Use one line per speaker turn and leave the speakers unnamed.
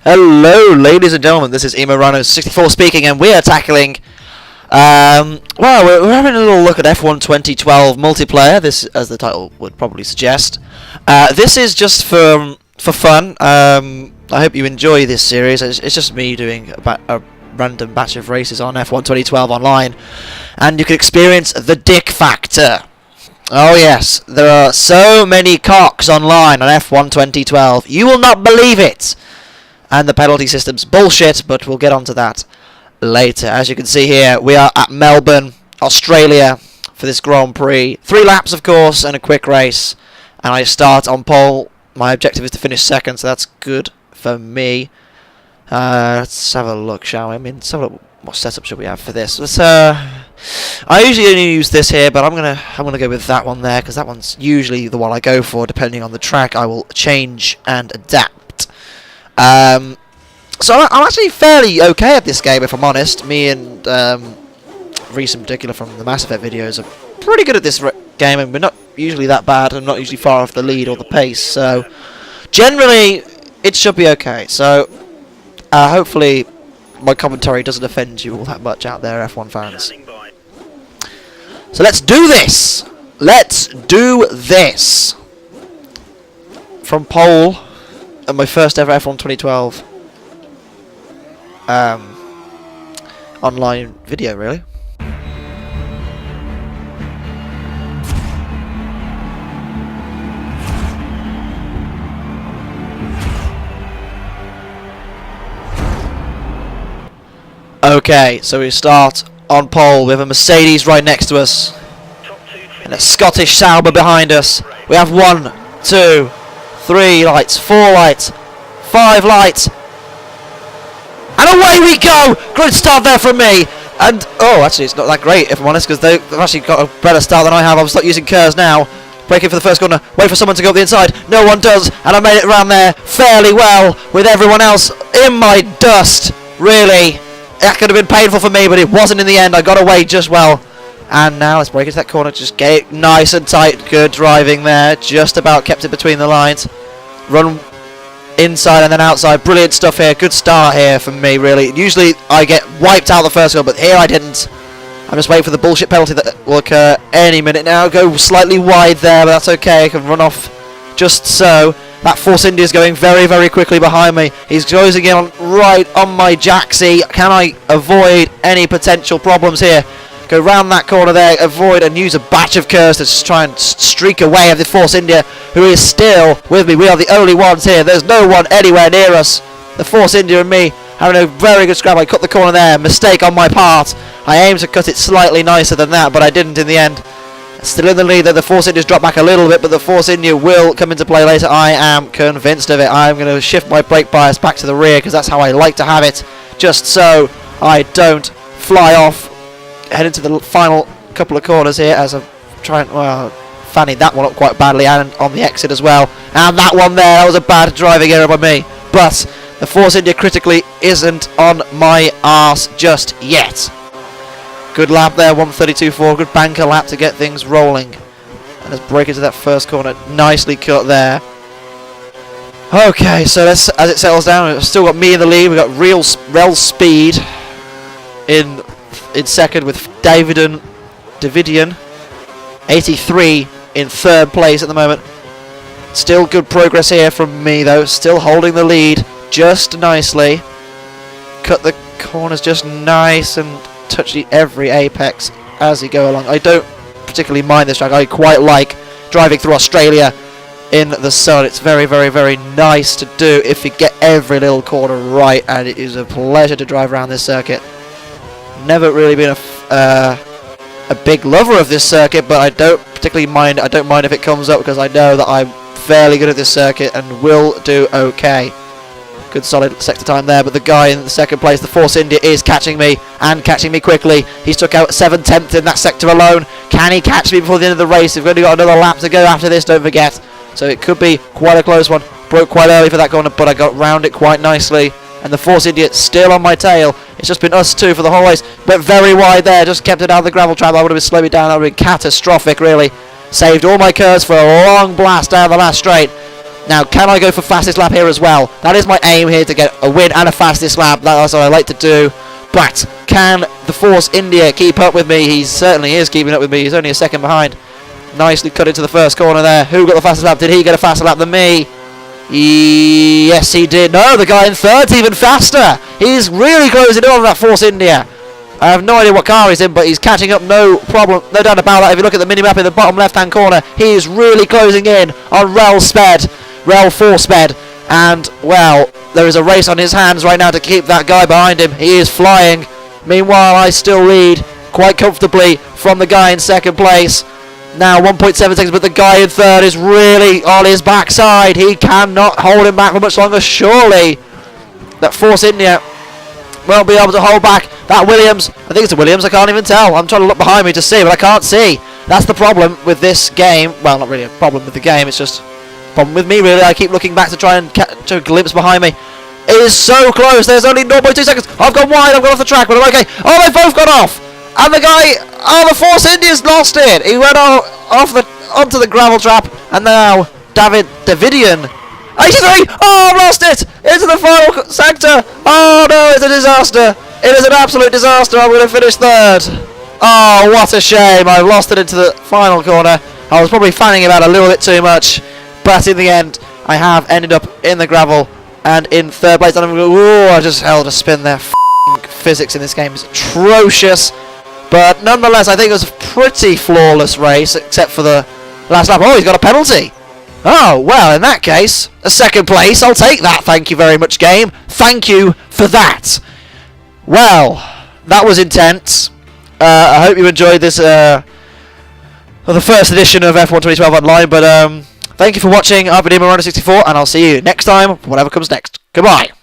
Hello, ladies and gentlemen. This is Emorano64 speaking, and we are tackling. Well, we're having a little look at F1 2012 multiplayer. This, as the title would probably suggest, this is just for fun. I hope you enjoy this series. It's just me doing a random batch of races on F1 2012 online, and you can experience the dick factor. Oh yes, there are so many cocks online on F1 2012. You will not believe it. And the penalty system's bullshit, but we'll get onto that later. As you can see here, we are at Melbourne, Australia, for this Grand Prix. 3 laps, of course, and a quick race. And I start on pole. My objective is to finish second, so that's good for me. Let's have a look, shall we? I mean, let's have a look. What setup should we have for this? Let's, I usually only use this here, but I'm gonna go with that one there, because that one's usually the one I go for. Depending on the track, I will change and adapt. So I'm actually fairly okay at this game, if I'm honest. Me and Reese in particular from the Mass Effect videos are pretty good at this game, and we're not usually that bad. I'm not usually far off the lead or the pace, so generally it should be okay. So hopefully my commentary doesn't offend you all that much out there, F1 fans. So let's do this! Let's do this! From pole, and my first ever F1 2012 online video, really. Okay, so we start on pole. We have a Mercedes right next to us and a Scottish Sauber behind us. We have 1, 2, 3 lights, 4 lights, 5 lights, and away we go! Good start there from me. And oh, actually it's not that great, if I'm honest, because they've actually got a better start than I have. I'll start using curves now. Braking for the first corner, wait for someone to go up the inside. No one does, and I made it around there fairly well with everyone else in my dust. Really, that could have been painful for me, but it wasn't in the end. I got away just well. And now let's break into that corner, just get it nice and tight. Good driving there, just about kept it between the lines. Run inside and then outside, brilliant stuff here. Good start here for me, really. Usually I get wiped out the first goal, but here I didn't. I'm just waiting for the bullshit penalty that will occur any minute now. Go slightly wide there, but that's okay. I can run off just so. That Force India is going very, very quickly behind me. He's closing in on, right on my Jaxie. Can I avoid any potential problems here? Go round that corner there, avoid and use a batch of curves to just try and streak away at the Force India, who is still with me. We are the only ones here. There's no one anywhere near us. The Force India and me having a very good scrap. I cut the corner there. Mistake on my part. I aimed to cut it slightly nicer than that, but I didn't in the end. Still in the lead there. The Force India's dropped back a little bit, but the Force India will come into play later. I am convinced of it. I'm going to shift my brake bias back to the rear, because that's how I like to have it, just so I don't fly off. Head into the final couple of corners here as I'm trying, well, fanning that one up quite badly, and on the exit as well. And that one there, that was a bad driving error by me. But the Force India critically isn't on my arse just yet. Good lap there, 132.4, good banker lap to get things rolling. And let's break into that first corner, nicely cut there. Okay, so let's, as it settles down, we've still got me in the lead. We've got real speed in second with Davidian 83 in third place at the moment. Still good progress here from me though, still holding the lead just nicely. Cut the corners just nice and touch every apex as you go along. I don't particularly mind this track. I quite like driving through Australia in the sun. It's very, very, very nice to do if you get every little corner right, and it is a pleasure to drive around this circuit. Never really been a big lover of this circuit, but I don't particularly mind. I don't mind if it comes up, because I know that I'm fairly good at this circuit and will do okay. Good solid sector time there, but the guy in the second place, the Force India, is catching me, and catching me quickly. He's took out 7/10 in that sector alone. Can he catch me before the end of the race? We've only got another lap to go after this, don't forget. So it could be quite a close one. Broke quite early for that corner, but I got round it quite nicely. And the Force India still on my tail. It's just been us two for the whole race. Went very wide there, just kept it out of the gravel trap. I would have slowed me down. That would have been catastrophic, really. Saved all my curves for a long blast down the last straight. Now, can I go for fastest lap here as well? That is my aim here, to get a win and a fastest lap. That's what I like to do. But can the Force India keep up with me? He certainly is keeping up with me. He's only a second behind. Nicely cut into the first corner there. Who got the fastest lap? Did he get a faster lap than me? Yes, he did. No, the guy in third's even faster. He's really closing in on that Force India. I have no idea what car he's in, but he's catching up, no problem, no doubt about that. If you look at the mini-map in the bottom left-hand corner, he is really closing in on Rel 4 Sped. And, well, there is a race on his hands right now to keep that guy behind him. He is flying. Meanwhile, I still lead quite comfortably from the guy in second place. Now 1.7 seconds, but the guy in third is really on his backside. He cannot hold him back for much longer, surely. That Force India won't be able to hold back that Williams. I think it's a Williams, I can't even tell. I'm trying to look behind me to see, but I can't see. That's the problem with this game. Well, not really a problem with the game, it's just a problem with me, really. I keep looking back to try and catch a glimpse behind me. It is so close, there's only 0.2 seconds. I've gone wide, I've gone off the track, but I'm okay. Oh, they've both gone off. And the guy, the Force India's lost it. He went onto the gravel trap, and now Davidian. 83! Oh, I've lost it! Into the final sector! Oh no, it's a disaster! It is an absolute disaster. I'm going to finish third. Oh, what a shame. I've lost it into the final corner. I was probably fanning about a little bit too much, but in the end, I have ended up in the gravel and in third place. And I'm going, ooh, I just held a spin there. Physics in this game is atrocious. But nonetheless, I think it was a pretty flawless race, except for the last lap. Oh, he's got a penalty. Oh, well, in that case, a second place. I'll take that. Thank you very much, game. Thank you for that. Well, that was intense. I hope you enjoyed this, the first edition of F1 2012 Online. But thank you for watching. I've been Imarona64, and I'll see you next time for whatever comes next. Goodbye.